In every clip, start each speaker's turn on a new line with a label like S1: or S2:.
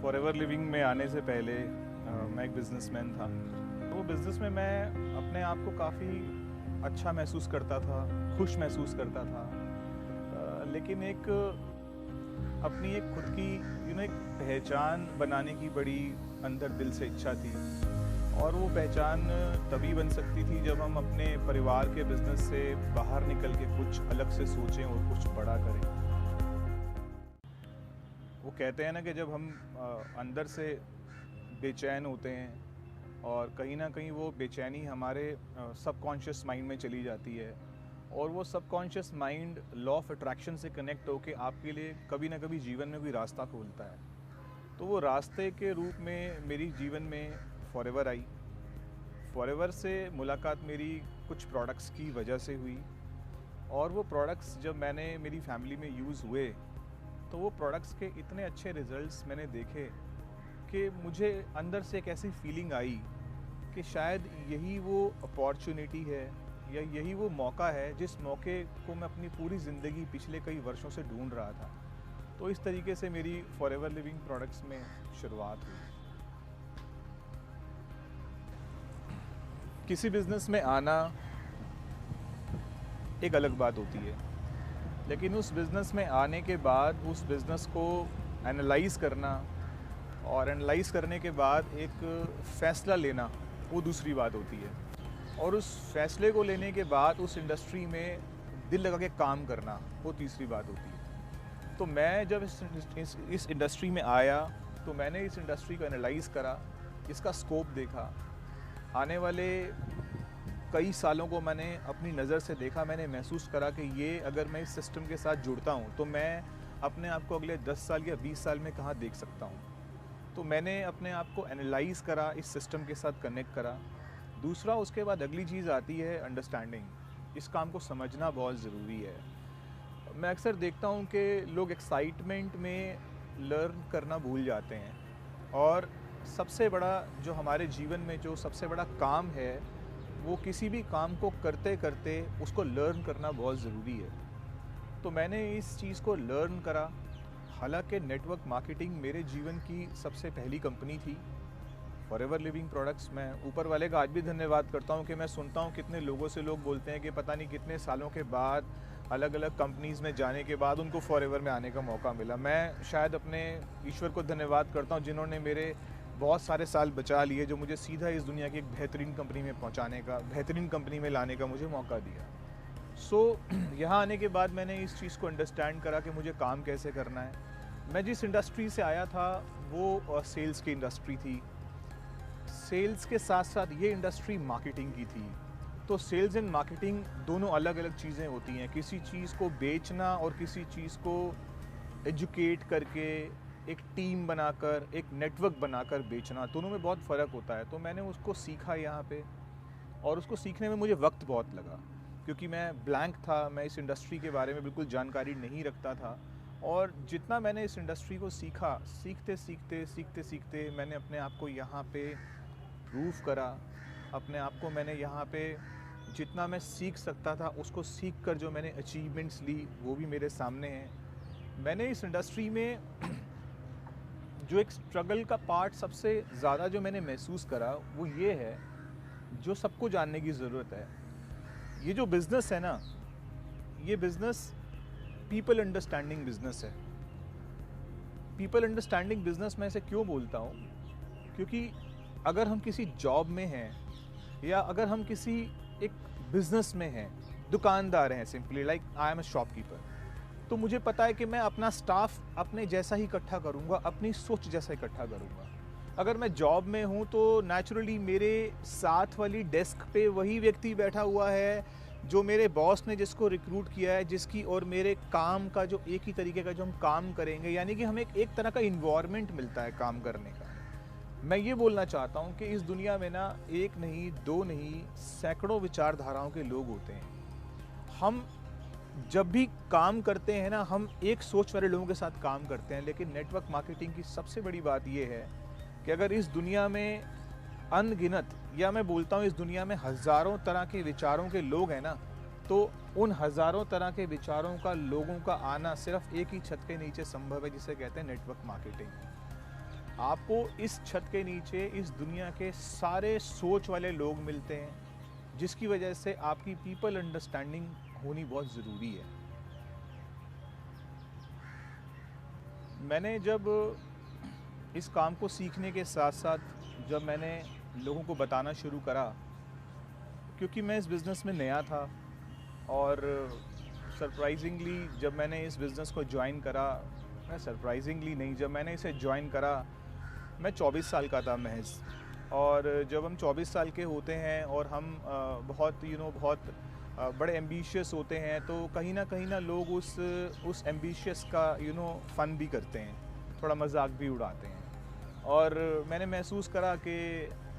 S1: Forever living में आने से पहले मैं एक बिजनेसमैन था। तो बिज़नेस में मैं अपने आप को काफ़ी अच्छा महसूस करता था, खुश महसूस करता था। लेकिन एक अपनी एक खुद की एक पहचान बनाने की बड़ी अंदर दिल से इच्छा थी। और वो पहचान तभी बन सकती थी जब हम अपने परिवार के बिजनेस से बाहर निकल के कुछ अलग से सोचें और कुछ बड़ा करें। वो कहते हैं ना कि जब हम अंदर से बेचैन होते हैं और कहीं ना कहीं वो बेचैनी हमारे सबकॉन्शियस माइंड में चली जाती है और वो subconscious mind law of attraction से कनेक्ट होके आपके लिए कभी ना कभी जीवन में कोई रास्ता खोलता है। तो वो रास्ते के रूप में मेरी जीवन में फॉरएवर आई। फॉरएवर से मुलाकात मेरी कुछ प्रोडक्ट्स की वजह से हुई और वो प्रोडक्ट्स जब मैंने मेरी फैमिली में यूज़ हुए तो वो प्रोडक्ट्स के इतने अच्छे रिजल्ट्स मैंने देखे कि मुझे अंदर से एक ऐसी फीलिंग आई कि शायद यही वो अपॉर्चुनिटी है या यही वो मौका है जिस मौके को मैं अपनी पूरी ज़िंदगी पिछले कई वर्षों से ढूंढ रहा था। तो इस तरीके से मेरी फॉरएवर लिविंग प्रोडक्ट्स में शुरुआत हुई। किसी बिज़नेस में आना एक अलग बात होती है, लेकिन उस बिज़नेस में आने के बाद उस बिज़नेस को एनालाइज़ करना और एनालाइज़ करने के बाद एक फ़ैसला लेना वो दूसरी बात होती है। और उस फैसले को लेने के बाद उस इंडस्ट्री में दिल लगा के काम करना वो तीसरी बात होती है। तो मैं जब इस इंडस्ट्री में आया तो मैंने इस इंडस्ट्री को एनालाइज़ करा, इसका स्कोप देखा, आने वाले कई सालों को मैंने अपनी नज़र से देखा। मैंने महसूस करा कि ये अगर मैं इस सिस्टम के साथ जुड़ता हूँ तो मैं अपने आप को अगले 10 साल या 20 साल में कहाँ देख सकता हूँ। तो मैंने अपने आप को एनालाइज़ करा, इस सिस्टम के साथ कनेक्ट करा। दूसरा, उसके बाद अगली चीज़ आती है अंडरस्टैंडिंग। इस काम को समझना बहुत ज़रूरी है। मैं अक्सर देखता हूँ कि लोग एक्साइटमेंट में लर्न करना भूल जाते हैं और सबसे बड़ा जो हमारे जीवन में जो सबसे बड़ा काम है वो किसी भी काम को करते करते उसको लर्न करना बहुत ज़रूरी है। तो मैंने इस चीज़ को लर्न करा। हालांकि नेटवर्क मार्केटिंग मेरे जीवन की सबसे पहली कंपनी थी। फॉरएवर लिविंग प्रोडक्ट्स, मैं ऊपर वाले का आज भी धन्यवाद करता हूँ कि मैं सुनता हूँ कितने लोगों से लोग बोलते हैं कि पता नहीं कितने सालों के बाद अलग अलग कंपनीज़ में जाने के बाद उनको फॉरएवर में आने का मौका मिला। मैं शायद अपने ईश्वर को धन्यवाद करता हूँ जिन्होंने मेरे बहुत सारे साल बचा लिए, जो मुझे सीधा इस दुनिया की एक बेहतरीन कंपनी में पहुँचाने का, बेहतरीन कंपनी में लाने का मुझे मौका दिया। यहाँ आने के बाद मैंने इस चीज़ को अंडरस्टैंड करा कि मुझे काम कैसे करना है। मैं जिस इंडस्ट्री से आया था वो सेल्स की इंडस्ट्री थी। सेल्स के साथ साथ ये इंडस्ट्री मार्केटिंग की थी। तो सेल्स एंड मार्केटिंग दोनों अलग अलग चीज़ें होती हैं। किसी चीज़ को बेचना और किसी चीज़ को एजुकेट करके, एक टीम बनाकर, एक नेटवर्क बनाकर बेचना, दोनों में बहुत फ़र्क होता है। तो मैंने उसको सीखा यहाँ पे और उसको सीखने में मुझे वक्त बहुत लगा क्योंकि मैं ब्लैंक था। मैं इस इंडस्ट्री के बारे में बिल्कुल जानकारी नहीं रखता था और जितना मैंने इस इंडस्ट्री को सीखा, सीखते सीखते मैंने अपने आप को यहाँ पे प्रूव करा। अपने आप को मैंने यहाँ पे जितना मैं सीख सकता था उसको सीख कर जो मैंने अचीवमेंट्स ली वो भी मेरे सामने हैं। मैंने इस इंडस्ट्री में जो एक स्ट्रगल का पार्ट सबसे ज़्यादा जो मैंने महसूस करा वो ये है, जो सबको जानने की ज़रूरत है। ये जो बिज़नेस है ना, ये बिज़नेस पीपल अंडरस्टैंडिंग बिज़नेस है। पीपल अंडरस्टैंडिंग बिज़नेस मैं इसे क्यों बोलता हूँ, क्योंकि अगर हम किसी जॉब में हैं या अगर हम किसी एक बिज़नेस में हैं, दुकानदार हैं, simply like I am a shopkeeper, तो मुझे पता है कि मैं अपना स्टाफ अपने जैसा ही इकट्ठा करूँगा, अपनी सोच जैसा इकट्ठा करूँगा। अगर मैं जॉब में हूँ तो नेचुरली मेरे साथ वाली डेस्क पे वही व्यक्ति बैठा हुआ है जो मेरे बॉस ने जिसको रिक्रूट किया है, जिसकी और मेरे काम का जो एक ही तरीके का जो हम काम करेंगे, यानी कि हमें एक तरह का इन्वायरमेंट मिलता है काम करने का। मैं ये बोलना चाहता हूँ कि इस दुनिया में ना एक नहीं, दो नहीं, सैकड़ों विचारधाराओं के लोग होते हैं। हम जब भी काम करते हैं ना, हम एक सोच वाले लोगों के साथ काम करते हैं। लेकिन नेटवर्क मार्केटिंग की सबसे बड़ी बात ये है कि अगर इस दुनिया में अनगिनत, या मैं बोलता हूँ इस दुनिया में हज़ारों तरह के विचारों के लोग हैं ना, तो उन हज़ारों तरह के विचारों का लोगों का आना सिर्फ एक ही छत के नीचे संभव है, जिसे कहते हैं नेटवर्क मार्केटिंग। आपको इस छत के नीचे इस दुनिया के सारे सोच वाले लोग मिलते हैं, जिसकी वजह से आपकी पीपल अंडरस्टैंडिंग होनी बहुत ज़रूरी है। मैंने जब इस काम को सीखने के साथ साथ जब मैंने लोगों को बताना शुरू करा, क्योंकि मैं इस बिज़नेस में नया था और सरप्राइजिंगली जब मैंने इस बिज़नेस को ज्वाइन करा, मैं सरप्राइजिंगली नहीं, जब मैंने इसे ज्वाइन करा मैं 24 साल का था महज। और जब हम 24 साल के होते हैं और हम बहुत बहुत बड़े एम्बिशियस होते हैं, तो कहीं ना लोग उस एम्बिशियस का फ़न भी करते हैं, थोड़ा मजाक भी उड़ाते हैं। और मैंने महसूस करा कि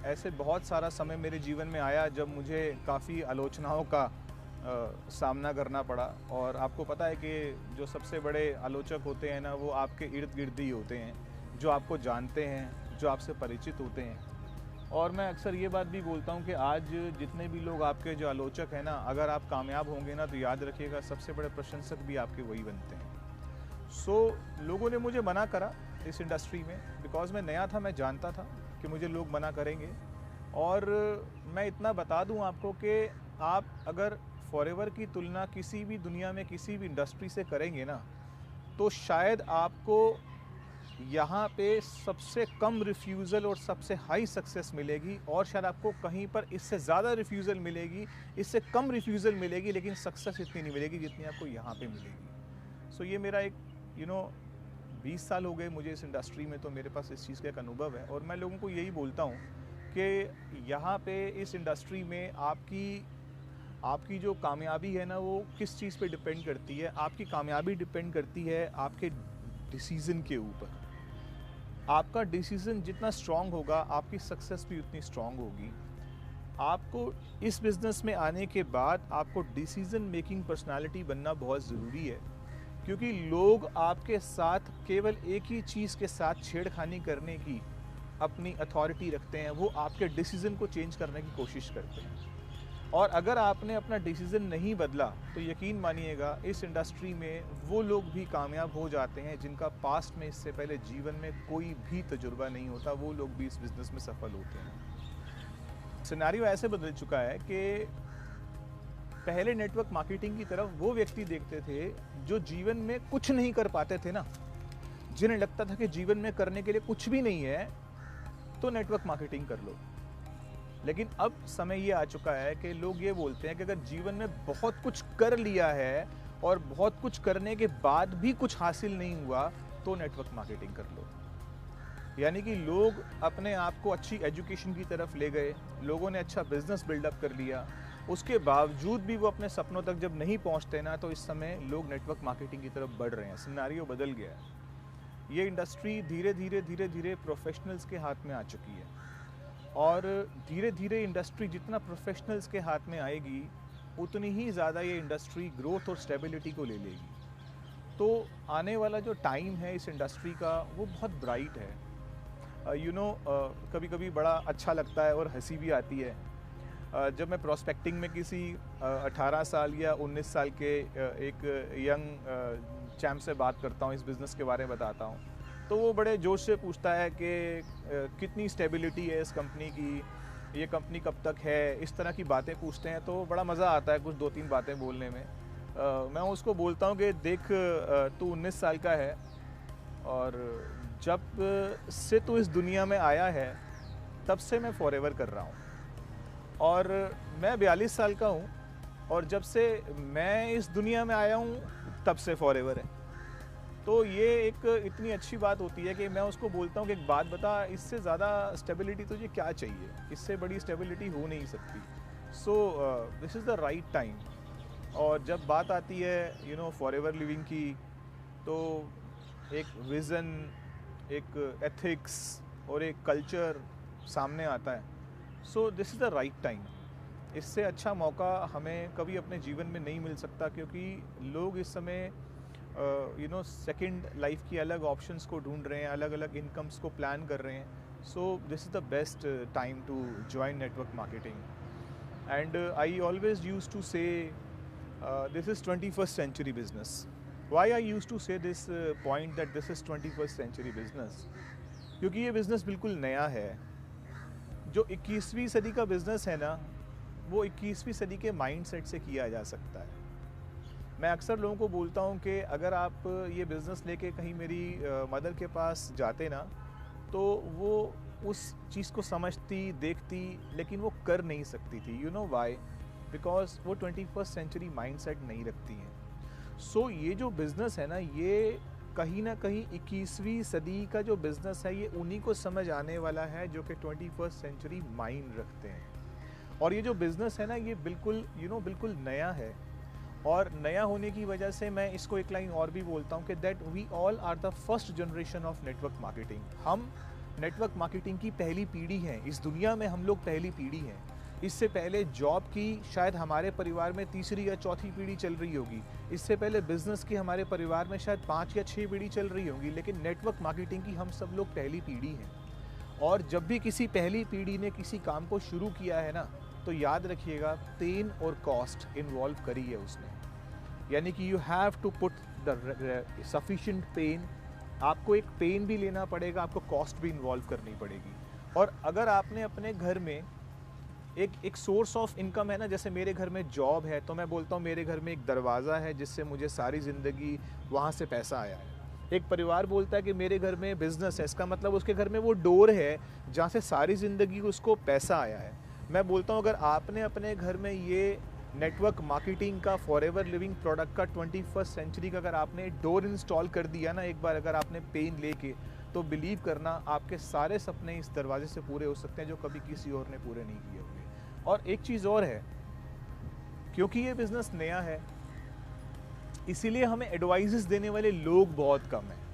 S1: ऐसे बहुत सारा समय मेरे जीवन में आया जब मुझे काफ़ी आलोचनाओं का सामना करना पड़ा। और आपको पता है कि जो सबसे बड़े आलोचक होते हैं ना, वो आपके इर्द गिर्द ही होते हैं, जो आपको जानते हैं, जो आपसे परिचित होते हैं। और मैं अक्सर ये बात भी बोलता हूँ कि आज जितने भी लोग आपके जो आलोचक हैं ना, अगर आप कामयाब होंगे ना, तो याद रखिएगा सबसे बड़े प्रशंसक भी आपके वही बनते हैं। लोगों ने मुझे मना करा इस इंडस्ट्री में, बिकॉज़ मैं नया था, मैं जानता था कि मुझे लोग मना करेंगे। और मैं इतना बता दूं आपको कि आप अगर फॉरएवर की तुलना किसी भी दुनिया में किसी भी इंडस्ट्री से करेंगे ना, तो शायद आपको यहाँ पे सबसे कम रिफ्यूज़ल और सबसे हाई सक्सेस मिलेगी, और शायद आपको कहीं पर इससे ज़्यादा रिफ्यूज़ल मिलेगी, इससे कम रिफ्यूज़ल मिलेगी, लेकिन सक्सेस इतनी नहीं मिलेगी जितनी आपको यहाँ पे मिलेगी। ये मेरा एक 20 साल हो गए मुझे इस इंडस्ट्री में, तो मेरे पास इस चीज़ का एक अनुभव है। और मैं लोगों को यही बोलता हूँ कि यहाँ पे इस इंडस्ट्री में आपकी जो कामयाबी है ना, वो किस चीज़ पे डिपेंड करती है। आपकी कामयाबी डिपेंड करती है आपके डिसीज़न के ऊपर। आपका डिसीज़न जितना स्ट्रॉन्ग होगा, आपकी सक्सेस भी उतनी स्ट्रॉन्ग होगी। आपको इस बिज़नेस में आने के बाद आपको डिसीज़न मेकिंग पर्सनालिटी बनना बहुत ज़रूरी है, क्योंकि लोग आपके साथ केवल एक ही चीज़ के साथ छेड़खानी करने की अपनी अथॉरिटी रखते हैं, वो आपके डिसीज़न को चेंज करने की कोशिश करते हैं। और अगर आपने अपना डिसीज़न नहीं बदला, तो यकीन मानिएगा इस इंडस्ट्री में वो लोग भी कामयाब हो जाते हैं जिनका पास्ट में इससे पहले जीवन में कोई भी तजुर्बा नहीं होता, वो लोग भी इस बिज़नेस में सफल होते हैं। सिनेरियो ऐसे बदल चुका है कि पहले नेटवर्क मार्केटिंग की तरफ वो व्यक्ति देखते थे जो जीवन में कुछ नहीं कर पाते थे ना, जिन्हें लगता था कि जीवन में करने के लिए कुछ भी नहीं है, तो नेटवर्क मार्केटिंग कर लो। लेकिन अब समय ये आ चुका है कि लोग ये बोलते हैं कि अगर जीवन में बहुत कुछ कर लिया है और बहुत कुछ करने के बाद भी कुछ हासिल नहीं हुआ, तो नेटवर्क मार्केटिंग कर लो। यानी कि लोग अपने आप को अच्छी एजुकेशन की तरफ ले गए, लोगों ने अच्छा बिजनेस बिल्डअप कर लिया, उसके बावजूद भी वो अपने सपनों तक जब नहीं पहुंचते ना, तो इस समय लोग नेटवर्क मार्केटिंग की तरफ बढ़ रहे हैं। सिनेरियो बदल गया है। ये इंडस्ट्री धीरे धीरे प्रोफेशनल्स के हाथ में आ चुकी है, और धीरे धीरे इंडस्ट्री जितना प्रोफेशनल्स के हाथ में आएगी, उतनी ही ज़्यादा ये इंडस्ट्री ग्रोथ और स्टेबिलिटी को ले लेगी। तो आने वाला जो टाइम है इस इंडस्ट्री का, वो बहुत ब्राइट है। कभी कभी बड़ा अच्छा लगता है और हंसी भी आती है जब मैं प्रोस्पेक्टिंग में किसी 18 साल या 19 साल के एक यंग चैम्प से बात करता हूँ, इस बिज़नेस के बारे में बताता हूँ, तो वो बड़े जोश से पूछता है कि कितनी स्टेबिलिटी है इस कंपनी की, ये कंपनी कब तक है, इस तरह की बातें पूछते हैं। तो बड़ा मज़ा आता है कुछ 2-3 बातें बोलने में। मैं उसको बोलता हूँ कि देख, तू 19 साल का है और जब से तू इस दुनिया में आया है तब से मैं फॉरएवर कर रहा हूँ, और मैं 42 साल का हूँ, और जब से मैं इस दुनिया में आया हूँ तब से फॉरएवर है। तो ये एक इतनी अच्छी बात होती है कि मैं उसको बोलता हूँ कि एक बात बता, इससे ज़्यादा स्टेबिलिटी तुझे क्या चाहिए, इससे बड़ी स्टेबिलिटी हो नहीं सकती। This is the right time. और जब बात आती है फॉरएवर लिविंग की, तो एक विज़न, एक एथिक्स और एक कल्चर सामने आता है। This is the right time. इससे अच्छा मौका हमें कभी अपने जीवन में नहीं मिल सकता, क्योंकि लोग इस समय सेकंड लाइफ की अलग ऑप्शंस को ढूंढ रहे हैं, अलग अलग इनकम्स को प्लान कर रहे हैं। This is the best time to join network marketing. And I always use to say this is 21st century business. Why I used to say this point that this is 21st century business? क्योंकि ये business बिल्कुल नया है। जो 21वीं सदी का business है ना, वो 21वीं सदी के माइंडसेट से किया जा सकता है। मैं अक्सर लोगों को बोलता हूँ कि अगर आप ये बिज़नेस लेके कहीं मेरी मदर के पास जाते ना, तो वो उस चीज़ को समझती, देखती, लेकिन वो कर नहीं सकती थी। You know why? बिकॉज वो 21st सेंचुरी माइंडसेट नहीं रखती हैं। सो ये जो बिज़नेस है ना, ये कहीं ना कहीं 21वीं सदी का जो बिज़नेस है, ये उन्हीं को समझ आने वाला है जो कि 21st सेंचुरी माइंड रखते हैं। और ये जो बिज़नेस है ना, ये बिल्कुल बिल्कुल नया है। और नया होने की वजह से मैं इसको एक लाइन और भी बोलता हूँ कि that we all are the first generation of network marketing. हम नेटवर्क मार्केटिंग की पहली पीढ़ी हैं। इस दुनिया में हम लोग पहली पीढ़ी हैं। इससे पहले जॉब की शायद हमारे परिवार में तीसरी या चौथी पीढ़ी चल रही होगी। इससे पहले बिजनेस की हमारे परिवार में शायद 5 या 6 पीढ़ी चल रही होगी, लेकिन नेटवर्क मार्केटिंग की हम सब लोग पहली पीढ़ी हैं। और जब भी किसी पहली पीढ़ी ने किसी काम को शुरू किया है ना, तो याद रखिएगा पेन और कॉस्ट इन्वॉल्व करी है उसने। यानी कि you have to put the sufficient pen. आपको एक पेन भी लेना पड़ेगा, आपको कॉस्ट भी इन्वॉल्व करनी पड़ेगी। और अगर आपने अपने घर में एक सोर्स ऑफ इनकम है ना, जैसे मेरे घर में जॉब है, तो मैं बोलता हूँ मेरे घर में एक दरवाज़ा है जिससे मुझे सारी ज़िंदगी वहाँ से पैसा आया है। एक परिवार बोलता है कि मेरे घर में बिज़नेस है, इसका मतलब उसके घर में वो डोर है जहाँ से सारी ज़िंदगी उसको पैसा आया है। मैं बोलता हूँ अगर आपने अपने घर में ये नेटवर्क मार्केटिंग का फॉरएवर लिविंग प्रोडक्ट का 21st सेंचुरी का अगर आपने डोर इंस्टॉल कर दिया ना एक बार, अगर आपने पेन लेके, तो बिलीव करना आपके सारे सपने इस दरवाजे से पूरे हो सकते हैं जो कभी किसी और ने पूरे नहीं किए होंगे। और एक चीज़ और है, क्योंकि ये बिज़नेस नया है, इसीलिए हमें एडवाइजेस देने वाले लोग बहुत कम हैं।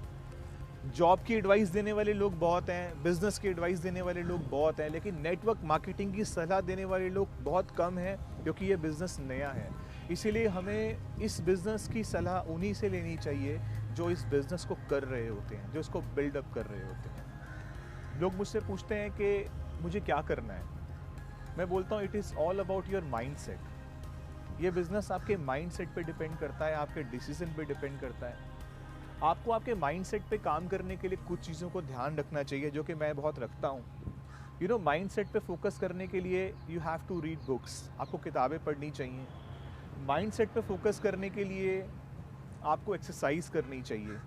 S1: जॉब की एडवाइस देने वाले लोग बहुत हैं, बिज़नेस की एडवाइस देने वाले लोग बहुत हैं, लेकिन नेटवर्क मार्केटिंग की सलाह देने वाले लोग बहुत कम हैं, क्योंकि ये बिज़नेस नया है। इसीलिए हमें इस बिज़नेस की सलाह उन्हीं से लेनी चाहिए जो इस बिज़नेस को कर रहे होते हैं, जो इसको बिल्डअप कर रहे होते हैं। लोग मुझसे पूछते हैं कि मुझे क्या करना है। मैं बोलता हूँ it is all about your mindset. ये बिज़नेस आपके माइंडसेट पे डिपेंड करता है, आपके डिसीजन पे डिपेंड करता है। आपको आपके माइंडसेट पे काम करने के लिए कुछ चीज़ों को ध्यान रखना चाहिए, जो कि मैं बहुत रखता हूँ। माइंडसेट पे फोकस करने के लिए you have to read books, आपको किताबें पढ़नी चाहिए। माइंडसेट पे फोकस करने के लिए आपको एक्सरसाइज करनी चाहिए।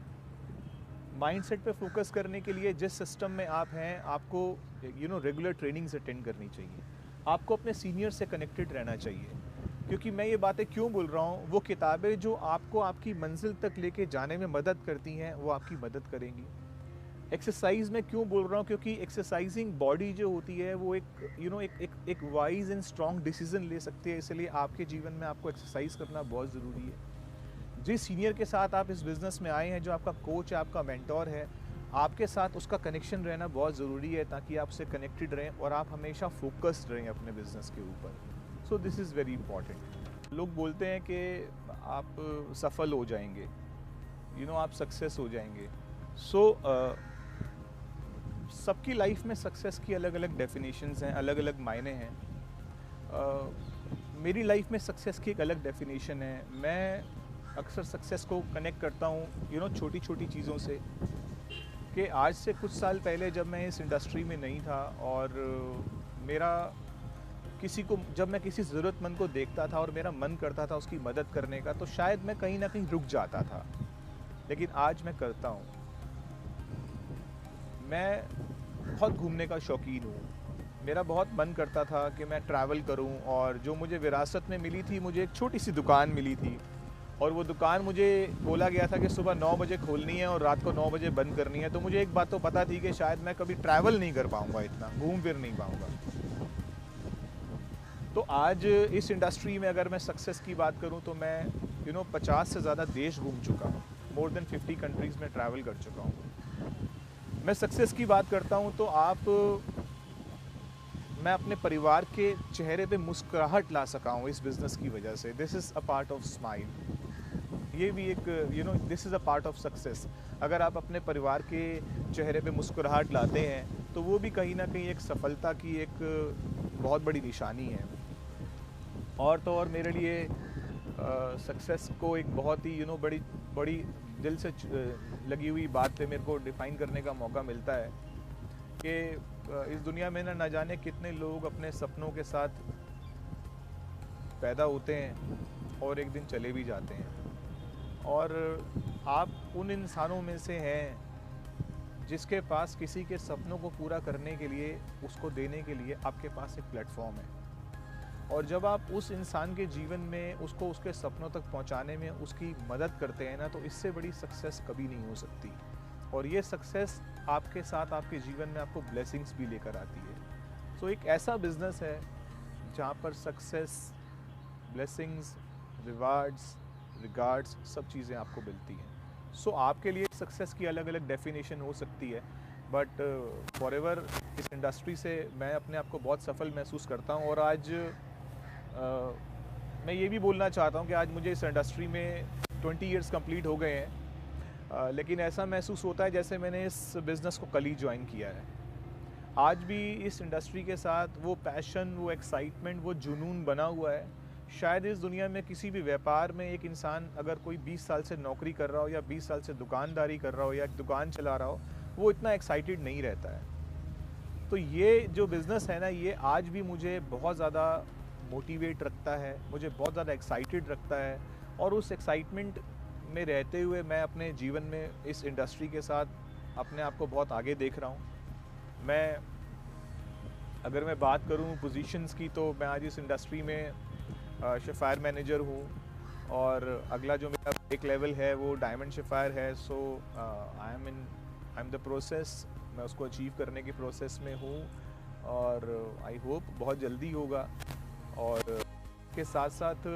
S1: माइंडसेट पे फोकस करने के लिए जिस सिस्टम में आप हैं, आपको रेगुलर ट्रेनिंग्स अटेंड करनी चाहिए। आपको अपने सीनियर से कनेक्टेड रहना चाहिए। क्योंकि मैं ये बातें क्यों बोल रहा हूँ, वो किताबें जो आपको आपकी मंजिल तक लेके जाने में मदद करती हैं, वो आपकी मदद करेंगी। एक्सरसाइज में क्यों बोल रहा हूँ, क्योंकि एक्सरसाइजिंग बॉडी जो होती है वो एक वाइज एंड स्ट्रॉन्ग डिसीजन ले सकती है। इसलिए आपके जीवन में आपको एक्सरसाइज करना बहुत ज़रूरी है। जिस सीनियर के साथ आप इस बिज़नेस में आए हैं, जो आपका कोच है, आपका मेंटोर है, आपके साथ उसका कनेक्शन रहना बहुत ज़रूरी है, ताकि आप उससे कनेक्टेड रहें और आप हमेशा फोकस्ड रहें अपने बिज़नेस के ऊपर। So this is very important. लोग बोलते हैं कि आप सफल हो जाएंगे, आप सक्सेस हो जाएंगे। सबकी लाइफ में सक्सेस की अलग अलग डेफिनेशंस हैं, अलग अलग मायने हैं। मेरी लाइफ में सक्सेस की एक अलग डेफिनेशन है। मैं अक्सर सक्सेस को कनेक्ट करता हूँ छोटी छोटी चीज़ों से। कि आज से कुछ साल पहले जब मैं इस इंडस्ट्री में नहीं था और जब मैं किसी ज़रूरतमंद को देखता था और मेरा मन करता था उसकी मदद करने का, तो शायद मैं कहीं ना कहीं रुक जाता था, लेकिन आज मैं करता हूँ। मैं बहुत घूमने का शौकीन हूँ। मेरा बहुत मन करता था कि मैं ट्रैवल करूँ, और जो मुझे विरासत में मिली थी, मुझे एक छोटी सी दुकान मिली थी, और वो दुकान मुझे बोला गया था कि सुबह 9 बजे खोलनी है और रात को 9 बजे बंद करनी है। तो मुझे एक बात तो पता थी कि शायद मैं कभी ट्रैवल नहीं कर पाऊँगा, इतना घूम फिर नहीं पाऊँगा। तो आज इस इंडस्ट्री में अगर मैं सक्सेस की बात करूं, तो मैं 50 से ज़्यादा देश घूम चुका हूं, मोर देन 50 कंट्रीज़ में ट्रैवल कर चुका हूं। मैं सक्सेस की बात करता हूं तो मैं अपने परिवार के चेहरे पे मुस्कुराहट ला सका हूं इस बिज़नेस की वजह से। This is a part of smile. ये भी एक this is a part of success. अगर आप अपने परिवार के चेहरे पे मुस्कुराहट लाते हैं, तो वो भी कहीं ना कहीं एक सफलता की एक बहुत बड़ी निशानी है। और तो और मेरे लिए सक्सेस को एक बहुत ही बड़ी दिल से लगी हुई बात पे मेरे को डिफ़ाइन करने का मौका मिलता है। कि इस दुनिया में ना जाने कितने लोग अपने सपनों के साथ पैदा होते हैं और एक दिन चले भी जाते हैं, और आप उन इंसानों में से हैं जिसके पास किसी के सपनों को पूरा करने के लिए, उसको देने के लिए आपके पास एक प्लेटफॉर्म है। और जब आप उस इंसान के जीवन में उसको उसके सपनों तक पहुंचाने में उसकी मदद करते हैं ना, तो इससे बड़ी सक्सेस कभी नहीं हो सकती। और ये सक्सेस आपके साथ आपके जीवन में आपको ब्लेसिंग्स भी लेकर आती है। सो एक ऐसा बिजनेस है जहाँ पर सक्सेस, ब्लेसिंग्स, रिवार्ड्स, रिगार्ड्स, सब चीज़ें आपको मिलती हैं। सो आपके लिए सक्सेस की अलग अलग डेफिनेशन हो सकती है, बट फॉरएवर इस इंडस्ट्री से मैं अपने आप को बहुत सफल महसूस करता हूँ। और आज मैं ये भी बोलना चाहता हूँ कि आज मुझे इस इंडस्ट्री में 20 इयर्स कंप्लीट हो गए हैं, लेकिन ऐसा महसूस होता है जैसे मैंने इस बिज़नेस को कल ही ज्वाइन किया है। आज भी इस इंडस्ट्री के साथ वो पैशन, वो एक्साइटमेंट, वो जुनून बना हुआ है। शायद इस दुनिया में किसी भी व्यापार में एक इंसान अगर कोई 20 साल से नौकरी कर रहा हो या 20 साल से दुकानदारी कर रहा हो या एक दुकान चला रहा हो, वो इतना एक्साइटेड नहीं रहता है। तो ये जो बिज़नेस है ना, ये आज भी मुझे बहुत ज़्यादा मोटिवेट रखता है, मुझे बहुत ज़्यादा एक्साइटेड रखता है। और उस एक्साइटमेंट में रहते हुए मैं अपने जीवन में इस इंडस्ट्री के साथ अपने आप को बहुत आगे देख रहा हूँ। अगर मैं बात करूँ पोजीशंस की, तो मैं आज इस इंडस्ट्री में शेफ़ायर मैनेजर हूँ, और अगला जो मेरा एक लेवल है वो डायमंड शेफ़ायर है। सो आई एम द प्रोसेस, मैं उसको अचीव करने की प्रोसेस में हूँ, और आई होप बहुत जल्दी होगा। और के साथ साथ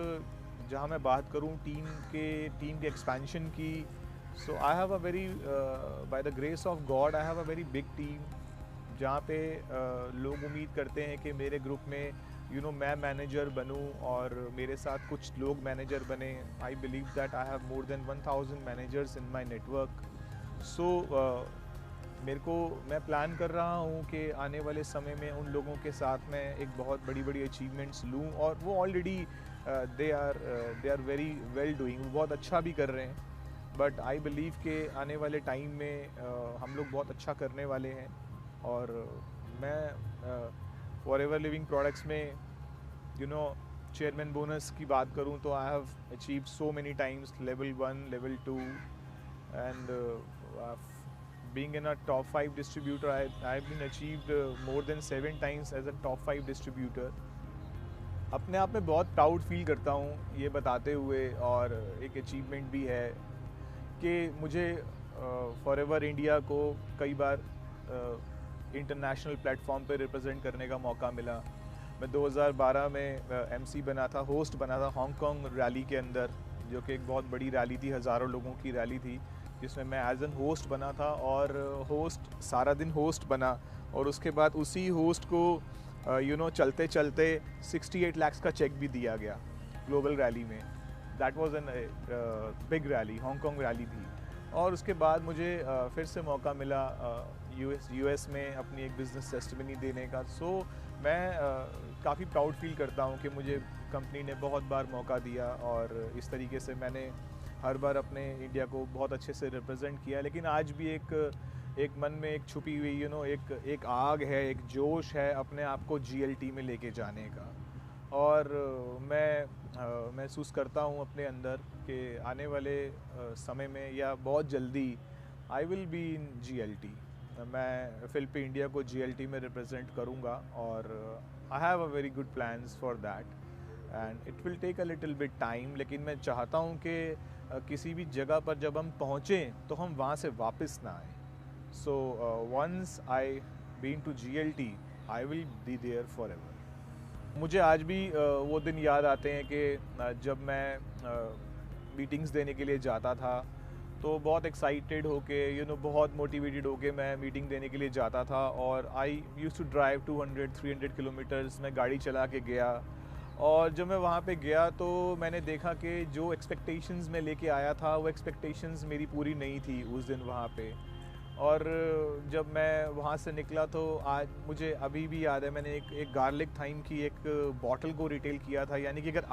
S1: जहाँ मैं बात करूँ टीम के एक्सपेंशन की, so I have a very, by the grace of God, I have a very big team, जहाँ पे लोग उम्मीद करते हैं कि मेरे ग्रुप में मैं मैनेजर बनूं और मेरे साथ कुछ लोग मैनेजर बने। I believe that I have more than 1000 managers in my network. So मैं प्लान कर रहा हूँ कि आने वाले समय में उन लोगों के साथ मैं एक बहुत बड़ी अचीवमेंट्स लूँ, और वो already they are very well doing, वो बहुत अच्छा भी कर रहे हैं। बट आई बिलीव कि आने वाले टाइम में हम लोग बहुत अच्छा करने वाले हैं। और मैं फॉरएवर लिविंग प्रोडक्ट्स में चेयरमैन बोनस की बात करूं तो I have achieved so many times level 1, level 2, and being in a top 5 distributor, I've been achieved more than 7 times as a top 5 distributor. अपने आप में बहुत प्राउड फील करता हूँ ये बताते हुए, और एक अचीवमेंट भी है कि मुझे फॉरएवर इंडिया को कई बार इंटरनेशनल प्लेटफॉर्म पे रिप्रेजेंट करने का मौका मिला। मैं 2012 में एमसी बना था, होस्ट बना था हांगकांग रैली के अंदर, जो कि एक बहुत बड़ी रैली थी, हज़ारों लोगों की रैली थी, जिसमें मैं एज एन होस्ट बना था। और होस्ट सारा दिन होस्ट बना, और उसके बाद उसी होस्ट को चलते चलते 68 लाख का चेक भी दिया गया ग्लोबल रैली में। That was an big rally, Hong Kong rally थी। और उसके बाद मुझे फिर से मौका मिला यूएस में अपनी एक बिज़नेस टेस्टिमनी देने का। सो मैं काफ़ी प्राउड फील करता हूँ कि मुझे कंपनी ने बहुत बार मौका दिया, और इस तरीके से मैंने हर बार अपने इंडिया को बहुत अच्छे से रिप्रेजेंट किया। लेकिन आज भी एक मन में एक छुपी हुई एक आग है, एक जोश है अपने आप को जीएलटी में लेके जाने का। और मैं महसूस करता हूँ अपने अंदर कि आने वाले समय में या बहुत जल्दी I will be in GLT. मैं फिलिपी इंडिया को जीएलटी में रिप्रेजेंट करूँगा, और I have a very good plans for that, and it will take a little bit time. लेकिन मैं चाहता हूँ कि किसी भी जगह पर जब हम पहुँचें तो हम वहाँ से वापस ना आएँ। So once I been to GLT, I will be there forever. मुझे आज भी वो दिन याद आते हैं कि जब मैं मीटिंग्स देने के लिए जाता था, तो बहुत एक्साइटेड होके बहुत मोटिवेटेड होके मैं मीटिंग देने के लिए जाता था। और आई यूज़ टू ड्राइव 200-300 किलोमीटर्स, मैं गाड़ी चला के गया। और जब मैं वहाँ पे गया तो मैंने देखा कि जो एक्सपेक्टेशंस मैं लेके आया था, वो एक्सपेक्टेशंस मेरी पूरी नहीं थी उस दिन वहाँ पे। और जब मैं वहाँ से निकला तो आज मुझे अभी भी याद है, मैंने एक गार्लिक थाइम की एक बॉटल को रिटेल किया था। यानी कि अगर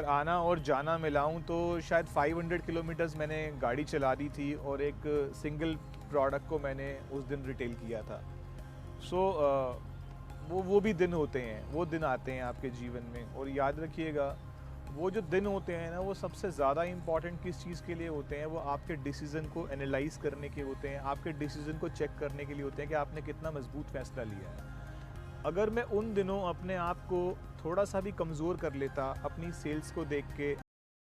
S1: आना और जाना मिलाऊं तो शायद 500 किलोमीटर्स मैंने गाड़ी चला दी थी, और एक सिंगल प्रोडक्ट को मैंने उस दिन रिटेल किया था। सो वो भी दिन होते हैं, वो दिन आते हैं आपके जीवन में। और याद रखिएगा, वो जो दिन होते हैं ना, वो सबसे ज़्यादा इम्पॉर्टेंट किस चीज़ के लिए होते हैं? वो आपके डिसीज़न को एनालाइज करने के होते हैं, आपके डिसीज़न को चेक करने के लिए होते हैं कि आपने कितना मजबूत फैसला लिया है। अगर मैं उन दिनों अपने आप को थोड़ा सा भी कमज़ोर कर लेता अपनी सेल्स को देख के,